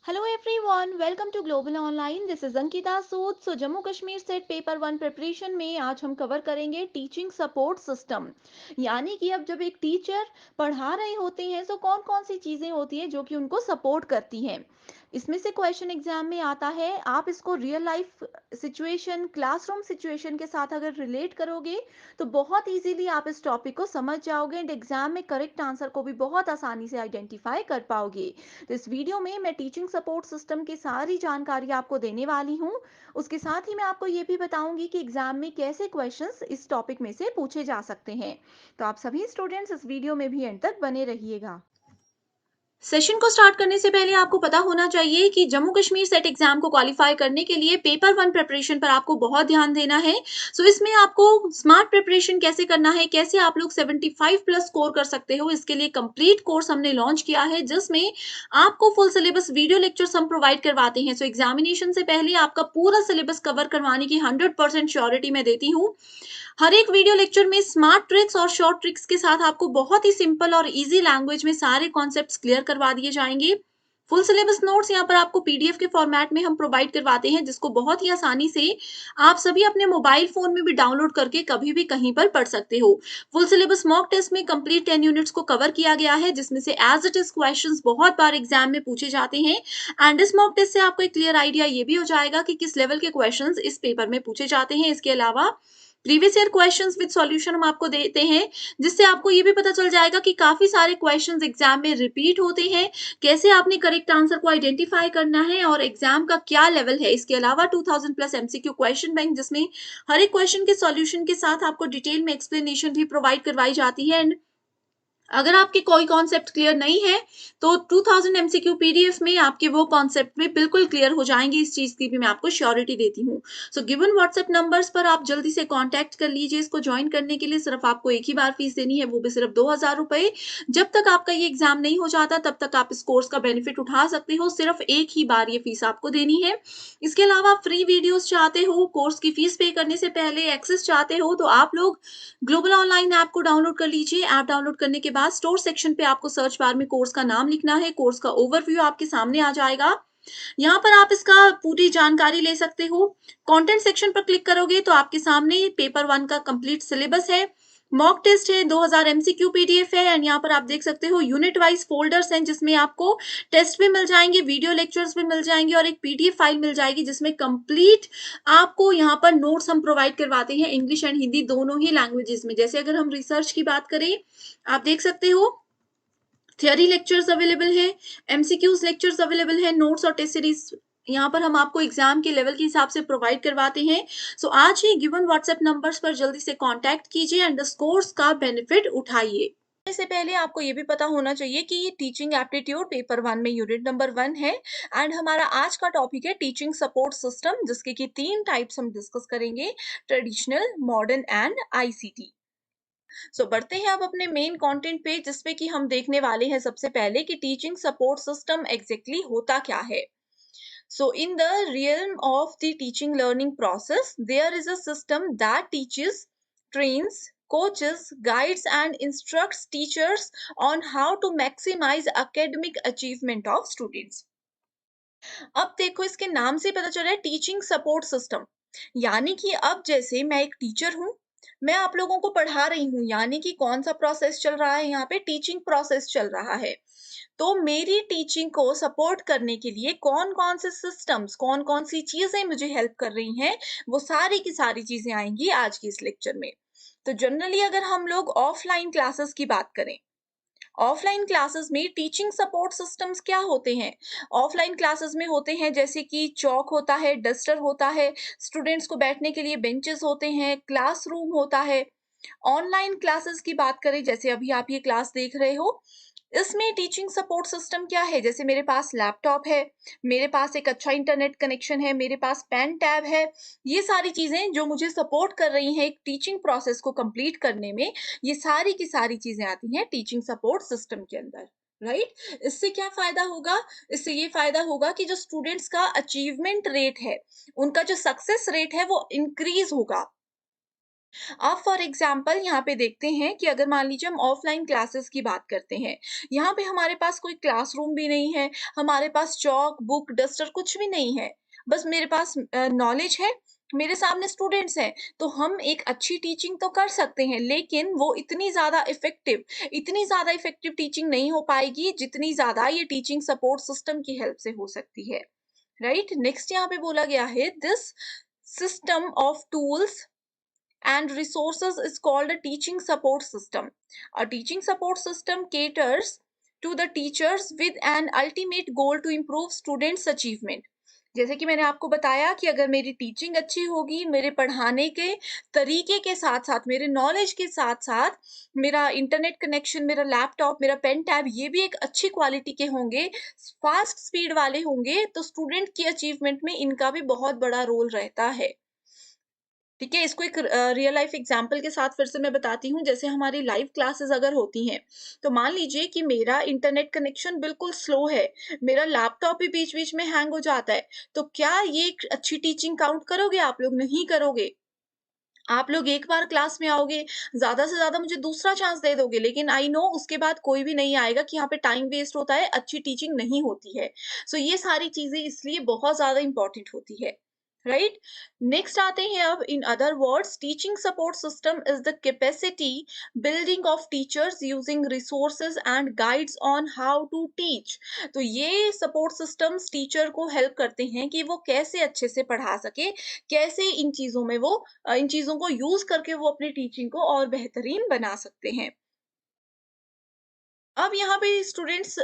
Hello everyone, welcome to Global Online. This is Ankita Sood. So Jammu Kashmir set paper one preparation में आज हम cover करेंगे teaching support system. यानी कि अब जब एक टीचर पढ़ा रहे होते हैं तो कौन कौन सी चीज़ें होती हैं जो कि उनको सपोर्ट करती हैं। इसमें से क्वेश्चन एग्जाम में आता है। आप इसको real life situation, classroom situation के साथ अगर रिलेट करोगे तो बहुत इजीली आप इस टॉपिक को समझ जाओगे एंड एग्जाम में करेक्ट आंसर को भी बहुत आसानी से आइडेंटिफाई कर पाओगे। तो इस वीडियो में मैं टीचिंग सपोर्ट सिस्टम की सारी जानकारी आपको देने वाली हूँ। उसके साथ ही मैं आपको ये भी बताऊंगी कि एग्जाम में कैसे क्वेश्चंस इस टॉपिक में से पूछे जा सकते हैं। तो आप सभी स्टूडेंट्स इस वीडियो में भी एंड तक बने रहिएगा। सेशन को स्टार्ट करने से पहले आपको पता होना चाहिए कि जम्मू कश्मीर सेट एग्जाम को क्वालिफाई करने के लिए पेपर वन प्रिपरेशन पर आपको बहुत ध्यान देना है। सो इसमें आपको स्मार्ट प्रिपरेशन कैसे करना है, कैसे आप लोग 75 प्लस स्कोर कर सकते हो, इसके लिए कंप्लीट कोर्स हमने लॉन्च किया है जिसमें आपको फुल सिलेबस वीडियो लेक्चर्स हम प्रोवाइड करवाते हैं। सो एग्जामिनेशन से पहले आपका पूरा सिलेबस कवर करवाने की 100% श्योरिटी मैं देती हूँ। हर एक वीडियो लेक्चर में स्मार्ट ट्रिक्स और शॉर्ट ट्रिक्स के साथ आपको बहुत ही सिंपल और इजी लैंग्वेज में सारे कॉन्सेप्ट्स क्लियर करवा दिए जाएंगे। फुल सिलेबस नोट्स यहाँ पर आपको पीडीएफ के फॉर्मेट में हम प्रोवाइड करवाते हैं जिसको बहुत ही आसानी से आप सभी अपने मोबाइल फोन में भी डाउनलोड करके कभी भी कहीं पर पढ़ सकते हो। फुल सिलेबस मॉक टेस्ट में कंप्लीट 10 यूनिट्स को कवर किया गया है जिसमें से एज इट इज क्वेश्चंस बहुत बार एग्जाम में पूछे जाते हैं। एंड इस मॉक टेस्ट से आपको एक क्लियर आइडिया ये भी हो जाएगा कि किस लेवल के क्वेश्चंस इस पेपर में पूछे जाते हैं। इसके अलावा previous year questions with solution हम आपको देते हैं जिससे आपको ये भी पता चल जाएगा कि काफी सारे क्वेश्चंस एग्जाम में रिपीट होते हैं, कैसे आपने करेक्ट आंसर को आइडेंटिफाई करना है और एग्जाम का क्या लेवल है। इसके अलावा 2000 प्लस एमसीक्यू क्वेश्चन बैंक जिसमें हर एक क्वेश्चन के सॉल्यूशन के साथ आपको डिटेल में एक्सप्लेनेशन भी प्रोवाइड करवाई जाती है। एंड अगर आपके कोई कॉन्सेप्ट क्लियर नहीं है तो 2000 एमसीक्यू पीडीएफ में आपके वो कॉन्सेप्ट भी बिल्कुल क्लियर हो जाएंगे। इस चीज की भी मैं आपको श्योरिटी देती हूँ। सो गिवन व्हाट्सएप नंबर्स पर आप जल्दी से कांटेक्ट कर लीजिए। इसको ज्वाइन करने के लिए सिर्फ आपको एक ही बार फीस देनी है, वो भी सिर्फ 2000 रुपए। जब तक आपका ये एग्जाम नहीं हो जाता तब तक आप इस कोर्स का बेनिफिट उठा सकते हो। सिर्फ एक ही बार ये फीस आपको देनी है। इसके अलावा फ्री वीडियोस चाहते हो, कोर्स की फीस पे करने से पहले एक्सेस चाहते हो तो आप लोग ग्लोबल ऑनलाइन ऐप को डाउनलोड कर लीजिए। ऐप डाउनलोड करने के बाद स्टोर सेक्शन पे आपको सर्च बार में कोर्स का नाम लिखना है। कोर्स का ओवरव्यू आपके सामने आ जाएगा। यहाँ पर आप इसका पूरी जानकारी ले सकते हो। कंटेंट सेक्शन पर क्लिक करोगे तो आपके सामने पेपर वन का कंप्लीट सिलेबस है, मॉक टेस्ट है, 2000 एमसीक्यू पीडीएफ है एंड यहाँ पर आप देख सकते हो यूनिट वाइज फोल्डर्स हैं जिसमें आपको टेस्ट भी मिल जाएंगे, वीडियो लेक्चर्स भी मिल जाएंगे और एक पीडीएफ फाइल मिल जाएगी जिसमें कंप्लीट आपको यहाँ पर नोट्स हम प्रोवाइड करवाते हैं इंग्लिश एंड हिंदी दोनों ही लैंग्वेजेस में। जैसे अगर हम रिसर्च की बात करें, आप देख सकते हो थियरी लेक्चर्स अवेलेबल है, एमसीक्यूज लेक्चर्स अवेलेबल है, नोट्स और टेस्ट सीरीज यहाँ पर हम आपको एग्जाम के लेवल के हिसाब से प्रोवाइड करवाते हैं। सो आज ही गिवन व्हाट्सएप नंबर्स पर जल्दी से कांटेक्ट कीजिए एंड द कोर्स का बेनिफिट उठाइए। इससे पहले आपको ये भी पता होना चाहिए कि ये टीचिंग एप्टीट्यूड पेपर वन में यूनिट नंबर 1 है एंड हमारा आज का टॉपिक है टीचिंग सपोर्ट सिस्टम जिसके की 3 टाइप्स हम डिस्कस करेंगे, ट्रेडिशनल, मॉडर्न एंड आईसीटी। सो बढ़ते हैं अब अपने मेन कंटेंट पे जिसपे कि हम देखने वाले हैं सबसे पहले कि टीचिंग सपोर्ट सिस्टम एग्जैक्टली होता क्या है। So in the realm of the teaching learning process, there is a system that teaches, trains, coaches, guides and instructs teachers on how to maximize academic achievement of students. अब देखो इसके नाम से पता चल रहा है टीचिंग सपोर्ट सिस्टम। यानी कि अब जैसे मैं एक टीचर हूँ, मैं आप लोगों को पढ़ा रही हूँ, यानी कि कौन सा प्रोसेस चल रहा है यहाँ पे, टीचिंग प्रोसेस चल रहा है। तो मेरी टीचिंग को सपोर्ट करने के लिए कौन कौन से सिस्टम्स, कौन कौन सी चीजें मुझे हेल्प कर रही हैं, वो सारी की सारी चीजें आएंगी आज की इस लेक्चर में। तो जनरली अगर हम लोग ऑफलाइन क्लासेस की बात करें, ऑफलाइन क्लासेस में टीचिंग सपोर्ट सिस्टम्स क्या होते हैं। ऑफलाइन क्लासेस में होते हैं जैसे कि चौक होता है, डस्टर होता है, स्टूडेंट्स को बैठने के लिए बेंचेस होते हैं, क्लासरूम होता है। ऑनलाइन क्लासेस की बात करें, जैसे अभी आप ये क्लास देख रहे हो, इसमें टीचिंग सपोर्ट सिस्टम क्या है, जैसे मेरे पास लैपटॉप है, मेरे पास एक अच्छा इंटरनेट कनेक्शन है, मेरे पास पेन टैब है। ये सारी चीजें जो मुझे सपोर्ट कर रही हैं एक टीचिंग प्रोसेस को कंप्लीट करने में, ये सारी की सारी चीजें आती हैं टीचिंग सपोर्ट सिस्टम के अंदर। राइट, इससे क्या फायदा होगा, इससे ये फायदा होगा कि जो स्टूडेंट्स का अचीवमेंट रेट है, उनका जो सक्सेस रेट है वो इंक्रीज होगा। अब फॉर एग्जाम्पल यहाँ पे देखते हैं कि अगर मान लीजिए हम ऑफलाइन क्लासेस की बात करते हैं, यहाँ पे हमारे पास कोई क्लासरूम भी नहीं है, हमारे पास चॉक, बुक, डस्टर कुछ भी नहीं है। बस मेरे पास नॉलेज है, मेरे सामने स्टूडेंट्स हैं, तो हम एक अच्छी टीचिंग तो कर सकते हैं, लेकिन वो इतनी ज़्यादा इफेक्टिव टीचिंग नहीं हो पाएगी, जितनी ज़्यादा ये टीचिंग सपोर्ट सिस्टम की हेल्प से हो सकती है। राइट? नेक्स्ट यहाँ पे बोला गया है, this system of tools and resources is called a teaching support system. A teaching support system caters to the teachers with an ultimate goal to improve students' achievement. जैसे कि मैंने आपको बताया कि अगर मेरी टीचिंग अच्छी होगी, मेरे पढ़ाने के तरीके के साथ-साथ, मेरे नॉलेज के साथ-साथ, मेरा इंटरनेट कनेक्शन, मेरा लैपटॉप, मेरा पेन टैब ये भी एक अच्छी क्वालिटी के होंगे, फास्ट स्पीड वाले होंगे, तो स्टूडेंट की अचीवमेंट में इनका भी बहुत बड़ा रोल रहता है। ठीक है, इसको एक रियल लाइफ एग्जांपल के साथ फिर से मैं बताती हूँ। जैसे हमारी लाइव क्लासेस अगर होती हैं, तो मान लीजिए कि मेरा इंटरनेट कनेक्शन बिल्कुल स्लो है, मेरा लैपटॉप भी बीच-बीच में हैंग हो जाता है, तो क्या ये एक अच्छी टीचिंग काउंट करोगे आप लोग? नहीं करोगे। आप लोग एक बार क्लास में आओगे, ज़्यादा से ज़्यादा मुझे दूसरा चांस दे दोगे, लेकिन आई नो उसके बाद कोई भी नहीं आएगा कि यहाँ पे टाइम वेस्ट होता है, अच्छी टीचिंग नहीं होती है। सो ये सारी चीज़ें इसलिए बहुत ज़्यादा इम्पोर्टेंट होती है, राइट? नेक्स्ट आते हैं अब, in other words teaching support system is the capacity building of teachers using resources and guides on how to teach. तो ये सपोर्ट सिस्टम्स टीचर को हेल्प करते हैं कि वो कैसे अच्छे से पढ़ा सके, कैसे इन चीज़ों में वो इन चीज़ों को यूज़ करके वो अपनी टीचिंग को और बेहतरीन बना सकते हैं। अब यहाँ पे स्टूडेंट्स,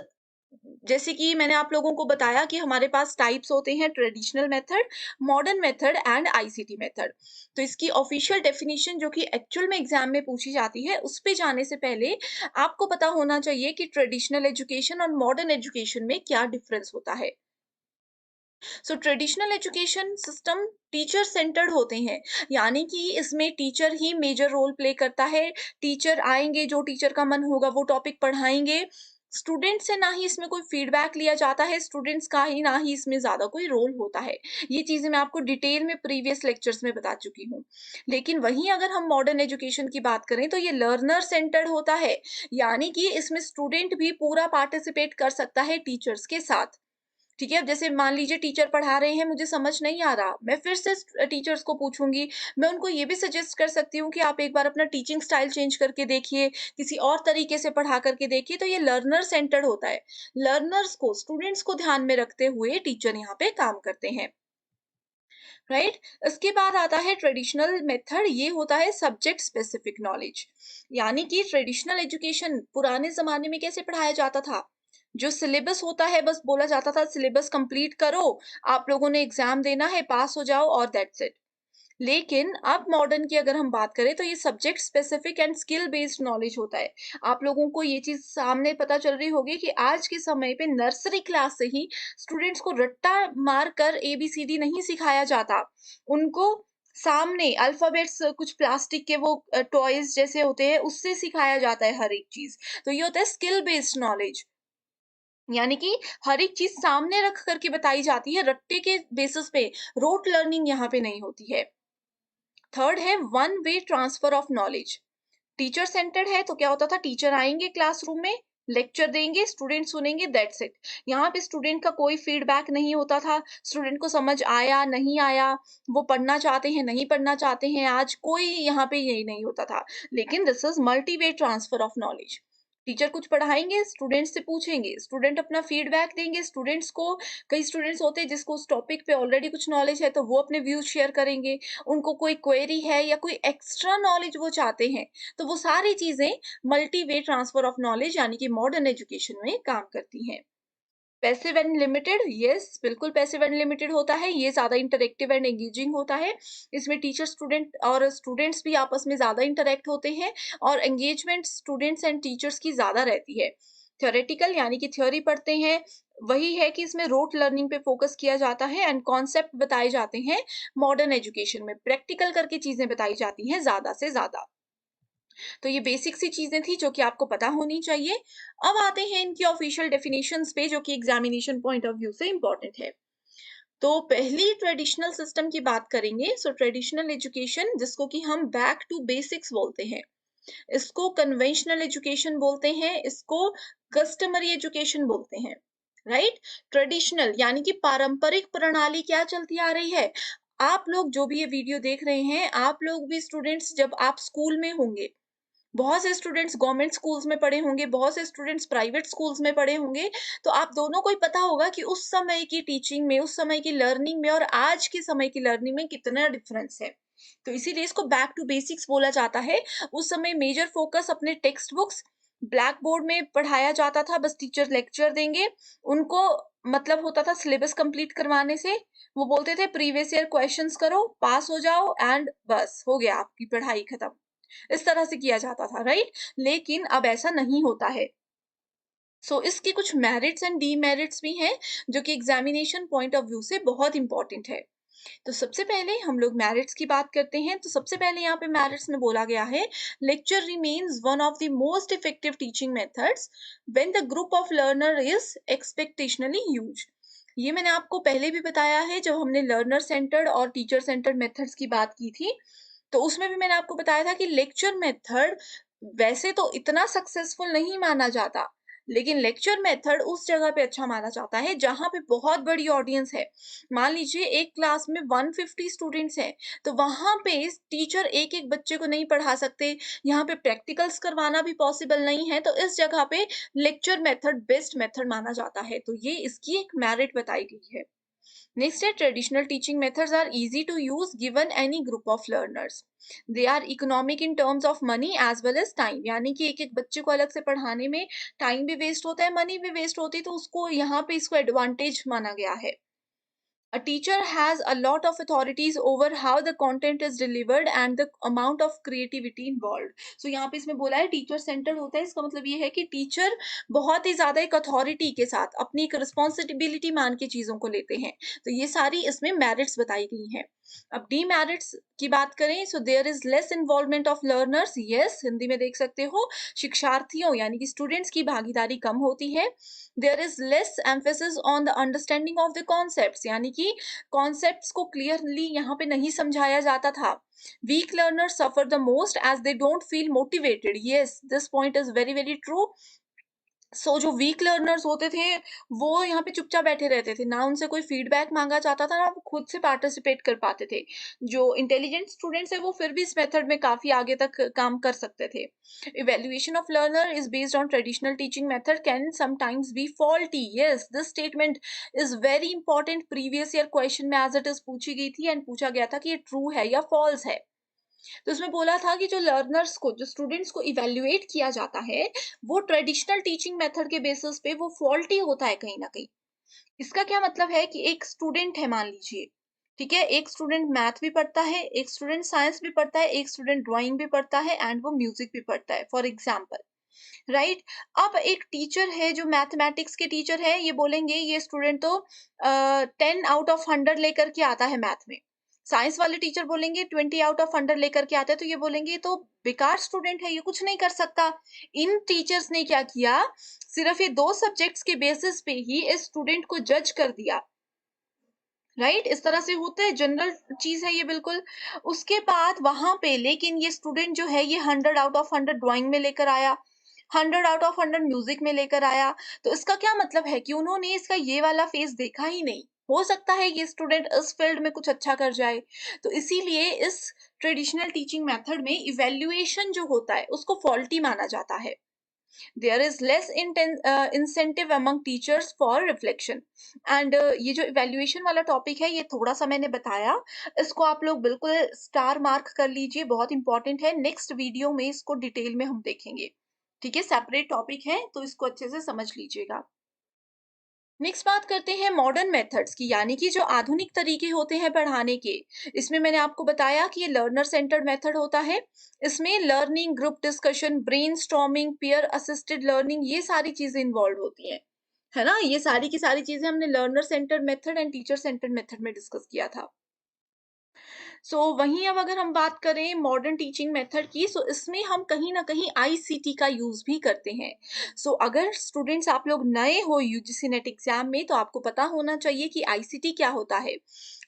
जैसे कि मैंने आप लोगों को बताया कि हमारे पास टाइप्स होते हैं, traditional method, modern method and ICT method. तो इसकी ऑफिशियल डेफिनिशन जो कि एक्चुअल में एग्जाम में पूछी जाती है, उस पे जाने से पहले आपको पता होना चाहिए कि ट्रेडिशनल एजुकेशन और मॉडर्न एजुकेशन में क्या डिफरेंस होता है। सो traditional education system teacher centred होते हैं, यानी कि इसमें टीचर ही मेजर रोल प्ले करता है। टीचर आएंगे, जो टीचर का मन होगा वो टॉपिक पढ़ाएंगे। स्टूडेंट से ना ही इसमें कोई फीडबैक लिया जाता है, स्टूडेंट्स का ही ना ही इसमें ज्यादा कोई रोल होता है। ये चीजें मैं आपको डिटेल में प्रीवियस लेक्चर्स में बता चुकी हूँ। लेकिन वहीं अगर हम मॉडर्न एजुकेशन की बात करें, तो ये लर्नर सेंटर्ड होता है, यानी कि इसमें स्टूडेंट भी पूरा पार्टिसिपेट कर सकता है टीचर्स के साथ। ठीक है, अब जैसे मान लीजिए टीचर पढ़ा रहे हैं, मुझे समझ नहीं आ रहा, मैं फिर से टीचर्स को पूछूँगी। मैं उनको ये भी सजेस्ट कर सकती हूँ कि आप एक बार अपना टीचिंग स्टाइल चेंज करके देखिए, किसी और तरीके से पढ़ा करके देखिए, तो ये लर्नर सेंटर्ड होता है। लर्नर्स को, स्टूडेंट्स को ध्यान में रखते हुए टीचर यहाँ पे काम करते हैं, राइट? इसके बाद आता है ट्रेडिशनल मेथड, ये होता है सब्जेक्ट स्पेसिफिक नॉलेज। यानी कि ट्रेडिशनल एजुकेशन पुराने ज़माने में कैसे पढ़ाया जाता था? जो सिलेबस होता है, बस बोला जाता था सिलेबस कंप्लीट करो, आप लोगों ने एग्ज़ाम देना है, पास हो जाओ और दैट्स इट। लेकिन अब मॉडर्न की अगर हम बात करें, तो ये subject specific and skill based knowledge होता है। आप लोगों को ये चीज़ सामने पता चल रही होगी कि आज के समय पे नर्सरी क्लास से ही स्टूडेंट्स को रट्टा मार कर एबीसीडी नहीं सिखाया जाता। उनको सामने अल्फाबेट्स कुछ प्लास्टिक के वो टॉयज़ जैसे होते हैं, उससे सिखाया जाता है हर एक चीज़। तो ये होता है स्किल बेस्ड नॉलेज। यानी कि हर एक चीज़ सामने रख कर के बताई जाती है, रट्टे के बेसिस पे, रोट लर्निंग यहाँ पे नहीं होती है। थर्ड है one way transfer of knowledge. Teacher centred है, तो क्या होता था, टीचर आएंगे क्लासरूम में, लेक्चर देंगे, स्टूडेंट सुनेंगे, दैट्स इट। यहाँ पे स्टूडेंट का कोई फीडबैक नहीं होता था, स्टूडेंट को समझ आया नहीं आया, वो पढ़ना चाहते हैं नहीं पढ़ना चाहते हैं, आज कोई यहाँ पे यही नहीं होता था। लेकिन this is multi way transfer of knowledge. Teacher कुछ पढ़ाएंगे, स्टूडेंट्स से पूछेंगे, स्टूडेंट अपना फीडबैक देंगे, स्टूडेंट्स को, कई स्टूडेंट्स होते हैं जिसको उस टॉपिक पे ऑलरेडी कुछ नॉलेज है, तो वो अपने व्यूज शेयर करेंगे। उनको कोई क्वेरी है या कोई एक्स्ट्रा नॉलेज वो चाहते हैं, तो वो सारी चीज़ें multi way transfer of knowledge यानी कि मॉडर्न एजुकेशन में काम करती हैं। पैसिव एंड लिमिटेड, यस बिल्कुल पैसिव एंड लिमिटेड होता है, ये ज़्यादा इंटरैक्टिव एंड एंगेजिंग होता है। इसमें टीचर स्टूडेंट और स्टूडेंट्स भी आपस में ज़्यादा इंटरैक्ट होते हैं, और एंगेजमेंट स्टूडेंट्स एंड टीचर्स की ज़्यादा रहती है। थ्योरेटिकल यानी कि थ्योरी पढ़ते हैं, वही है कि इसमें रोट लर्निंग पे फोकस किया जाता है एंड कॉन्सेप्ट बताए जाते हैं। मॉडर्न एजुकेशन में प्रैक्टिकल करके चीज़ें बताई जाती हैं ज़्यादा से ज़्यादा। तो ये बेसिक सी चीज़ें थी जो कि आपको पता होनी चाहिए। अब आते हैं इनकी ऑफिशियल डेफिनेशंस पे, जो कि एग्जामिनेशन पॉइंट ऑफ व्यू से इम्पोर्टेंट है। तो पहली ट्रेडिशनल सिस्टम की बात करेंगे। सो ट्रेडिशनल एजुकेशन जिसको कि हम बैक टू बेसिक्स बोलते हैं, इसको कन्वेंशनल एजुकेशन बोलते हैं, इसको कस्टमरी एजुकेशन बोलते हैं, राइट? ट्रेडिशनल यानी कि पारंपरिक प्रणाली क्या चलती आ रही है? आप लोग जो भी ये वीडियो देख रहे हैं, आप लोग भी स्टूडेंट्स जब आप स्कूल में होंगे, बहुत से स्टूडेंट्स गवर्नमेंट स्कूल्स में पढ़े होंगे, बहुत से स्टूडेंट्स प्राइवेट स्कूल्स में पढ़े होंगे, तो आप दोनों को ही पता होगा कि उस समय की टीचिंग में, उस समय की लर्निंग में और आज के समय की लर्निंग में कितना डिफरेंस है। तो इसीलिए इसको बैक टू बेसिक्स बोला जाता है। उस समय मेजर फोकस अपने टेक्स्ट बुक्स, ब्लैक बोर्ड में पढ़ाया जाता था, बस टीचर लेक्चर देंगे, उनको मतलब होता था सिलेबस कंप्लीट करवाने से। वो बोलते थे प्रीवियस ईयर क्वेश्चंस करो, पास हो जाओ एंड बस हो गया आपकी पढ़ाई खत्म। इस तरह से किया जाता था, राइट? लेकिन अब ऐसा नहीं होता है। इसके कुछ मेरिट्स एंड डीमेरिट्स भी हैं, जो कि एग्जामिनेशन पॉइंट ऑफ व्यू से बहुत इंपॉर्टेंट है। तो सबसे पहले हम लोग मेरिट्स की बात करते हैं। तो सबसे पहले यहाँ पे मेरिट्स में बोला गया है, lecture remains one of the most effective teaching methods when the group of learner is exceptionally huge. ये मैंने आपको पहले भी बताया है जब हमने लर्नर सेंटर्ड और टीचर सेंटर्ड मेथड्स की बात की थी। तो उसमें भी मैंने आपको बताया था कि लेक्चर मेथड वैसे तो इतना सक्सेसफुल नहीं माना जाता, लेकिन लेक्चर मेथड उस जगह पे अच्छा माना जाता है जहां पे बहुत बड़ी ऑडियंस है। मान लीजिए एक क्लास में 150 स्टूडेंट्स हैं, तो वहां पे टीचर एक एक बच्चे को नहीं पढ़ा सकते, यहाँ पे प्रैक्टिकल्स करवाना भी पॉसिबल नहीं है, तो इस जगह पे लेक्चर मेथड बेस्ट मेथड माना जाता है। तो ये इसकी एक मेरिट बताई गई है। Next है traditional teaching methods are easy to use given any group of learners. They are economic in terms of money as well as time. यानी कि एक एक बच्चे को अलग से पढ़ाने में टाइम भी वेस्ट होता है, मनी भी वेस्ट होती है, तो उसको यहाँ पे इसको एडवांटेज माना गया है। A teacher has a lot of authorities over how the content is delivered and the amount of creativity involved. So यहाँ पे इसमें बोला है टीचर सेंटर्ड होता है, इसका मतलब ये है कि टीचर बहुत ही ज्यादा एक अथॉरिटी के साथ अपनी एक रिस्पॉन्सिबिलिटी मान के चीजों को लेते हैं। तो ये सारी इसमें मेरिट्स बताई गई हैं। अब डीमेरिट्स की बात करें, so there is less involvement of learners. Yes, Hindi में देख सकते हो, शिक्षार्थियों यानी कि स्टूडेंट्स की भागीदारी कम होती है। There is less emphasis on the understanding of the concepts, यानी कि कॉन्सेप्ट्स को क्लियरली यहाँ पे नहीं समझाया जाता था। Weak learners suffer the most as they don't feel motivated. Yes, this point is very very true. जो वीक लर्नर्स होते थे, वो यहाँ पे चुपचाप बैठे रहते थे, ना उनसे कोई फीडबैक मांगा जाता था, ना वो खुद से पार्टिसिपेट कर पाते थे। जो इंटेलिजेंट स्टूडेंट्स है वो फिर भी इस मेथड में काफी आगे तक काम कर सकते थे। Evaluation of learner is based on traditional teaching method can sometimes be faulty. Yes, this statement is very important. Previous year question में एज इट इज पूछी गई थी एंड पूछा गया था कि ये ट्रू है या फॉल्स है। तो उसमें बोला था कि जो लर्नर्स को, जो स्टूडेंट्स को इवेल्युएट किया जाता है, वो ट्रेडिशनल टीचिंग मेथड के बेसिस पे वो फॉल्टी होता है कहीं ना कहीं। इसका क्या मतलब है कि एक स्टूडेंट है, मान लीजिए, ठीक है, एक स्टूडेंट मैथ भी पढ़ता है, एक स्टूडेंट साइंस भी पढ़ता है, एक स्टूडेंट ड्राइंग भी पढ़ता है एंड वो म्यूजिक भी पढ़ता है, फॉर एग्जाम्पल, राइट? अब एक टीचर है जो मैथमेटिक्स के टीचर है, ये बोलेंगे ये स्टूडेंट तो 10 आउट ऑफ 100 लेकर के आता है मैथ में। साइंस वाले टीचर बोलेंगे 20 आउट ऑफ 100 लेकर के आता है, तो ये बोलेंगे ये तो बेकार स्टूडेंट है, ये कुछ नहीं कर सकता। इन टीचर्स ने क्या किया, सिर्फ ये दो सब्जेक्ट्स के बेसिस पे ही इस स्टूडेंट को जज कर दिया, राइट? इस तरह से होता है, जनरल चीज है ये बिल्कुल। उसके बाद वहां पे लेकिन ये स्टूडेंट जो है ये 100 आउट ऑफ 100 ड्राइंग में लेकर आया, 100 आउट ऑफ 100 म्यूजिक में लेकर आया। तो इसका क्या मतलब है कि उन्होंने इसका ये वाला फेस देखा ही नहीं। हो सकता है ये स्टूडेंट इस फील्ड में कुछ अच्छा कर जाए। तो इसीलिए इस ट्रेडिशनल टीचिंग मेथड में इवेल्युएशन जो होता है उसको फॉल्टी माना जाता है। there is less incentive among teachers for reflection and ये जो evaluation वाला टॉपिक है ये थोड़ा सा मैंने बताया, इसको आप लोग बिल्कुल स्टार मार्क कर लीजिए, बहुत इंपॉर्टेंट है। नेक्स्ट वीडियो में इसको डिटेल में हम देखेंगे, ठीक है, सेपरेट टॉपिक है तो इसको अच्छे से समझ लीजिएगा। नेक्स्ट बात करते हैं मॉडर्न मेथड्स की, यानी कि जो आधुनिक तरीके होते हैं पढ़ाने के। इसमें मैंने आपको बताया कि ये लर्नर सेंटर्ड मेथड होता है। इसमें learning, group discussion, brainstorming, peer assisted learning, ये सारी चीजें इन्वॉल्व होती हैं, है ना? ये सारी की सारी चीजें हमने learner centred method and teacher centred method में डिस्कस किया था। सो वहीं अब अगर हम बात करें मॉडर्न टीचिंग मेथड की, सो इसमें हम कहीं न कहीं आईसीटी का यूज़ भी करते हैं। सो अगर स्टूडेंट्स आप लोग नए हो यूजीसी नेट एग्ज़ाम में, तो आपको पता होना चाहिए कि आईसीटी क्या होता है।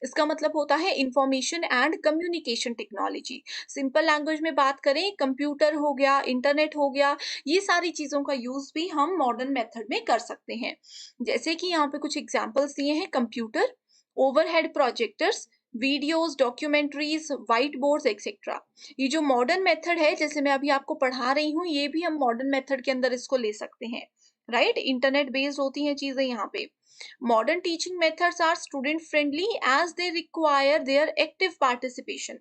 इसका मतलब होता है information and communication technology. Simple language में बात करें, कंप्यूटर हो गया, इंटरनेट हो गया, ये सारी चीज़ों का यूज़ भी हम मॉडर्न मेथड में कर सकते हैं। जैसे कि यहाँ पे कुछ एग्ज़ाम्पल्स दिए हैं: computer, overhead projectors, videos, documentaries, white boards etcetera. ये जो मॉडर्न मेथड है, जैसे मैं अभी आपको पढ़ा रही हूँ, ये भी हम मॉडर्न मेथड के अंदर इसको ले सकते हैं, राइट? इंटरनेट बेस्ड होती हैं चीजें यहाँ पे। Modern teaching methods are student friendly as they require their active participation.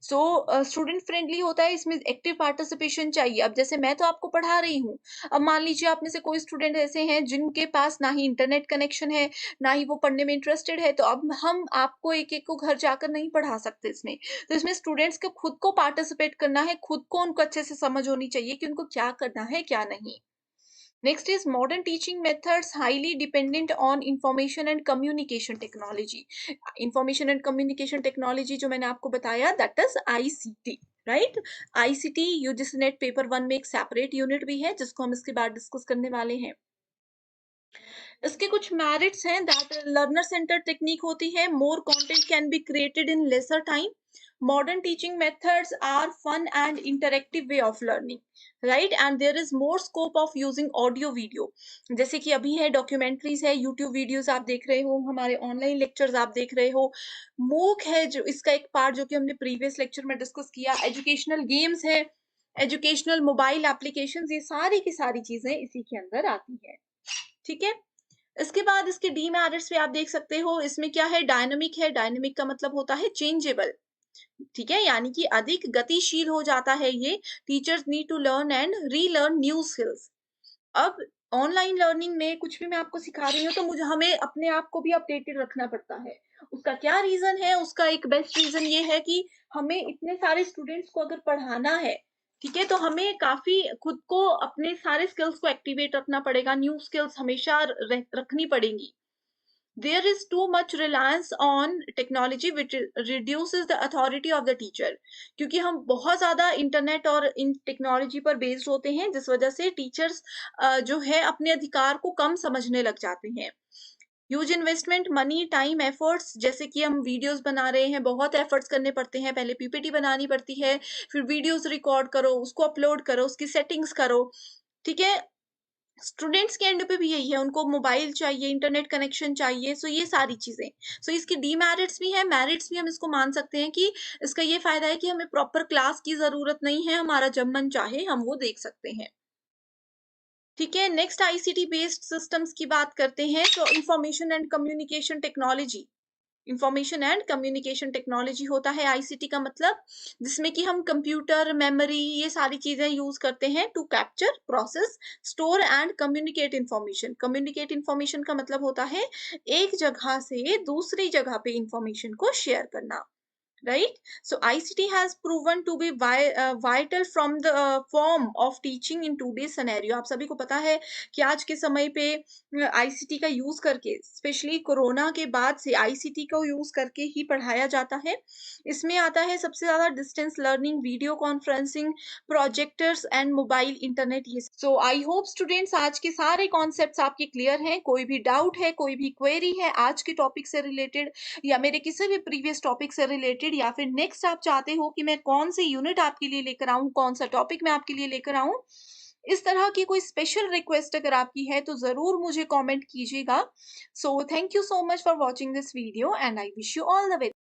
So student friendly होता है, इसमें एक्टिव पार्टिसिपेशन चाहिए। अब जैसे मैं तो आपको पढ़ा रही हूँ, अब मान लीजिए आप में से कोई स्टूडेंट ऐसे हैं जिनके पास ना ही इंटरनेट कनेक्शन है, ना ही वो पढ़ने में इंटरेस्टेड है, तो अब हम आपको एक-एक को घर जाकर नहीं पढ़ा सकते इसमें। तो इसमें स्टूडेंट्स को खुद को पार्टिसिपेट करना है, खुद को उनको अच्छे से समझ होनी चाहिए कि उनको क्या करना है, क्या नहीं। Next is modern teaching methods highly dependent on information and communication technology. Information and communication technology जो मैंने आपको बताया, that is ICT, right? ICT UGC net paper 1 में एक सेपरेट यूनिट भी है जिसको हम इसके बाद डिस्कस करने वाले हैं। इसके कुछ मेरिट्स हैं, दैट लर्नर सेंटर टेक्निक होती है, more content can be created in lesser time, modern teaching methods are fun and interactive way of learning, right? And there is more scope of using audio video. जैसे कि अभी है documentaries है, YouTube videos आप देख रहे हो, हमारे ऑनलाइन लेक्चर्स आप देख रहे हो, मूक है जो इसका एक पार्ट जो कि हमने प्रीवियस लेक्चर में डिस्कस किया, एजुकेशनल गेम्स है, एजुकेशनल मोबाइल एप्लीकेशंस, ये सारी की सारी चीजें इसी के अंदर आती है। ठीक है? इसके बाद इसके डीमेरिट्स पे आप देख सकते हो, इसमें क्या है, डायनामिक का मतलब होता है चेंजेबल। ठीक है? यानी कि अधिक गतिशील हो जाता है ये। Teachers need to learn and relearn new skills. अब ऑनलाइन लर्निंग में कुछ भी मैं आपको सिखा रही हूँ, तो मुझे हमें अपने आप को भी अपडेटेड रखना पड़ता है। उसका क्या रीज़न है? उसका एक बेस्ट रीज़न ये है कि हमें इतने सारे स्टूडेंट्स को अगर पढ़ाना है, ठीक है? तो हमें काफ़ी खुद को अपने सारे स्किल्स को एक्टिवेट रखना पड़ेगा, न्यू स्किल्स हमेशा रखनी पड़ेंगी। There is too much reliance on technology which reduces the authority of the teacher। क्योंकि हम बहुत ज़्यादा इंटरनेट और इन टेक्नोलॉजी पर बेस्ड होते हैं, जिस वजह से टीचर्स जो है अपने अधिकार को कम समझने लग जाते हैं। Huge investment, money, time, efforts, जैसे कि हम वीडियोस बना रहे हैं, बहुत एफर्ट्स करने पड़ते हैं, पहले पीपीटी बनानी पड़ती है, फिर वीडियोस रिकॉर्ड करो, उसको अपलोड करो, उसकी सेटिंग्स करो, ठीक है? स्टूडेंट्स के एंड पे भी यही है, उनको मोबाइल चाहिए, इंटरनेट कनेक्शन चाहिए, सो ये सारी चीज़ें। सो इसके डीमेरिट्स भी हैं, मेरिट्स भी हम इसको मान सकते हैं कि इसका ये फ़ायदा है कि हमें प्रॉपर क्लास की ज़रूरत नहीं है, हमारा जब मन चाहे हम वो देख सकते हैं। ठीक है? नेक्स्ट आईसीटी बेस्ड सिस्टम्स की बात करते हैं, तो information and communication technology. Information and communication technology होता है आईसीटी का मतलब, जिसमें कि हम कंप्यूटर, मेमोरी, ये सारी चीजें यूज करते हैं to capture, process, store and communicate information. Communicate information का मतलब होता है एक जगह से दूसरी जगह पे इंफॉर्मेशन को शेयर करना, right? So ICT has proven to be vital from the form of teaching in today's scenario। आप सभी को पता है कि आज के समय पे आईसीटी का यूज करके, स्पेशली कोरोना के बाद से आईसीटी को यूज करके ही पढ़ाया जाता है। इसमें आता है सबसे ज्यादा distance learning, video conferencing, projectors and mobile internet. ये सो आई होप स्टूडेंट्स आज के सारे कॉन्सेप्ट्स आपके क्लियर हैं। कोई भी डाउट है, कोई भी क्वेरी है आज के टॉपिक से रिलेटेड या मेरे किसी भी प्रीवियस टॉपिक से रिलेटेड, या फिर नेक्स्ट आप चाहते हो कि मैं कौन सी यूनिट आपके लिए लेकर आऊँ, कौन सा टॉपिक मैं आपके लिए लेकर आऊँ, इस तरह की कोई स्पेशल रिक्वेस्ट अगर आपकी है तो ज़रूर मुझे कमेंट कीजिएगा। So thank you so much for watching this video and I wish you all the very